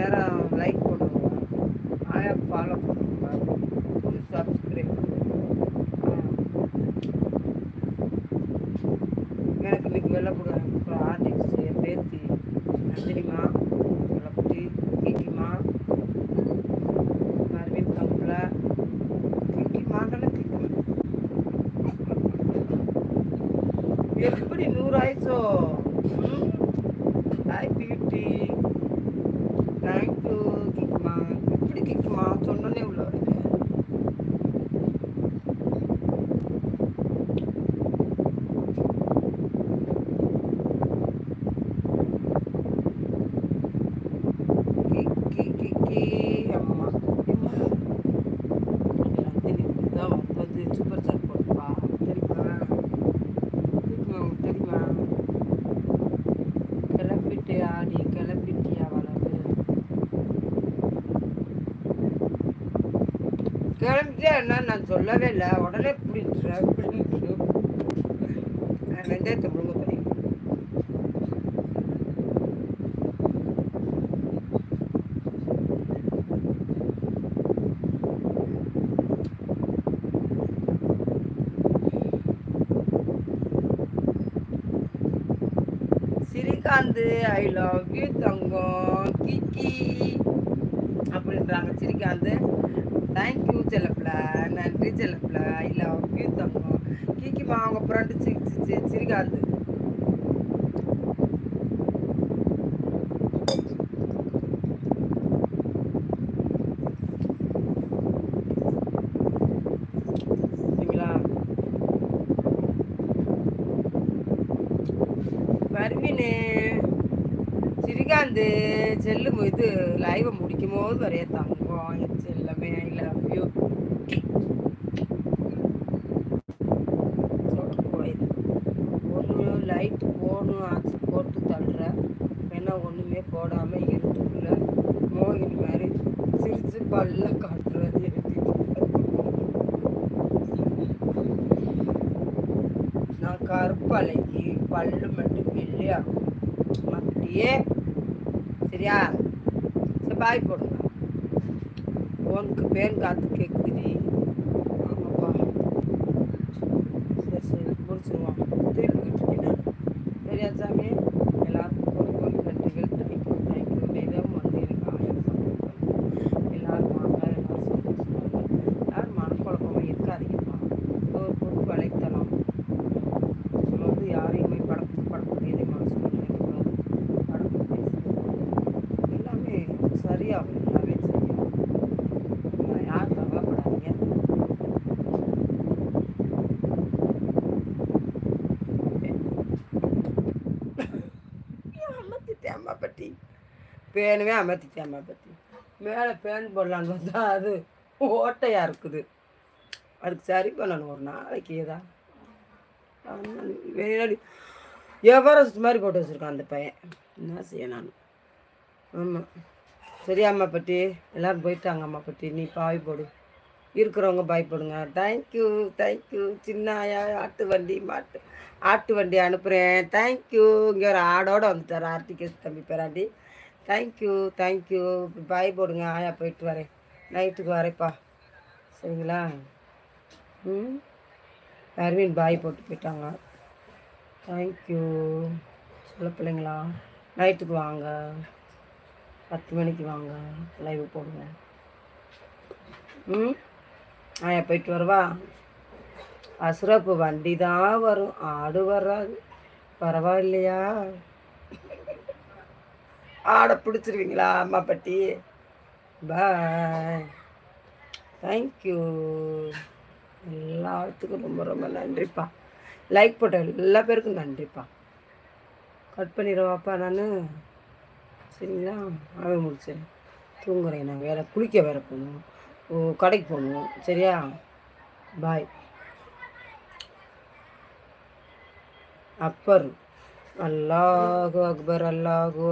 நேரம் லைக் பண்ணுங்க, ஆயா ஃபாலோ பண்ணுங்க, சப்ஸ்கிரைப். எனக்கு இன்னைக்கு வெள்ளை போடுவாங்க ஆர்டிக்ஸ் என் பேத்தி நந்தினிமா, வெள்ளக்குட்டி, கீக்கிமா, மறுபடியும் தம்புல கீக்கிமாண்டல கீக்கிமா. எப்படி 100 ஆயிடுச்சோ? ஹாய் பியூட்டி, தேங்க்யூ கீக்கிமா. எப்படி கீக்கிமா சொன்னோன்னே உள்ள வருது. கிக்கி அம்மா அம்மா நந்தினி தான் வந்து சூப்பர் சாட் போட்டுப்பா, தெரியுமா? கீக்கிமா உனக்கு தெரியுமா? கிளம்பிட்டு ஆடி கிளம்பிட்டியா வளர்ந்து கிளம்பிட்டே என்ன நான் சொல்லவே இல்லை, உடனே பிடிச்சிரு வெந்தயத்தை முழுங்க போறேன். ஸ்ரீகாந்த் ஐ லவ் யூ தங்கம் கிக்கி அப்படின்றாங்க ஸ்ரீகாந்த். தேங்க்யூ செல்லப்பில, நன்றி செல்லப்பில, ஐ லவ் யூ தங்கம் கிக்கிமா. அவங்க ஃப்ரெண்டு ஸ்ரீகாந்த். சரிங்களா? பர்வீனு ஸ்ரீகாந்த் செல்லும் இது லைவை முடிக்கும் போது வரைய தங்கம் என் செல்லமே ஐ லவ் யூ. ஒன்று லைட்டு போடணும் ஆச்சு போட்டு தள்ளுற, ஏன்னா ஒன்றுமே போடாமல் இருட்டுக்குள்ள மோகினி மாதிரி சிரிச்சு பல்ல காட்டுறது. நான் கருப்பலைக்கு பல்லு மட்டும் இல்லையா மாத்திட்டியே, சரியா? சரி பாய் போடுங்க. உனக்கு பேன் காத்து கேட்குது. ஆமாப்பா, சரி சரி முடிச்சுருவான். திருப்பிக்கிட்டு சரியா சாமி? எல்லாருக்கும் கோடி நன்றிகள். Thank you thank you. நேரம் வந்து எனக்கு ஆயிரம் சப்போர்ட் பண்ணுங்க. எல்லாரும் வாங்க, எல்லாரும் சந்தோஷமாக, யாரும் மனக்குழப்பமாக இருக்காதீங்கப்பா. ஒரு பொது வலைத்தளம், நம்ம வந்து யாரையுமே படப்பு எதை மனசுல நினைக்கக்கூடாது. படப்பு பேசுறது எல்லாமே சரியாகும், எல்லாமே சரியாகும். யார் கவலைப்படாதீங்க. அமர்த்திட்டேன் அம்மா பட்டி, பேனுமே அமர்த்திட்டேன் அம்மா பட்டி. மேலே பேன் போடலான்னு பார்த்தா அது ஓட்டையாக இருக்குது. அதுக்கு சரி பண்ணணும் ஒரு நாளைக்கு. ஏதா எவரெஸ்ட் மாதிரி போட்டு வச்சுருக்கான் அந்த பையன், என்ன செய்ய நான்? ஆமாம் சரியா அம்மா பட்டி? எல்லோரும் போயிட்டாங்க அம்மா பட்டி, நீ பாய் போடு, இருக்கிறவங்க பாய் போடுங்க. Thank you thank you. சின்ன ஆயா ஆட்டு வண்டி அனுப்புகிறேன். தேங்க்யூ. இங்கே ஒரு ஆடோடு வந்துட்டார் ஆர்டிகேஸ் தம்பி பேராண்டி. Thank you thank you. பாய் போடுங்க, ஆயா போயிட்டு வரேன், நைட்டுக்கு வரேப்பா, சரிங்களா? அரவிந்த் பாய் போட்டு போயிட்டாங்க. தேங்க்யூ. சொல்ல பிள்ளைங்களா, நைட்டுக்கு வாங்க, 10 மணிக்கு வாங்க, லைவ் போடுங்க. ஆயா போயிட்டு வருவா. அசுரப்பு வண்டி தான் வரும், ஆடு வராது. பரவாயில்லையா? ஆடை பிடிச்சிருவீங்களா அம்மா பட்டி? பாய். தேங்க்யூ. எல்லாத்துக்கும் ரொம்ப ரொம்ப நன்றிப்பா. லைக் போட்ட எல்லா பேருக்கும் நன்றிப்பா. கட் பண்ணிடுவாப்பா நான், சரிங்களா? அவன் முடிச்சேன், தூங்குறேன். நான் வேறு குளிக்க வேறு போகணும், கடைக்கு போகணும், சரியா? பாய். அப்பர் அல்லாஹு அக்பர் அல்லாஹு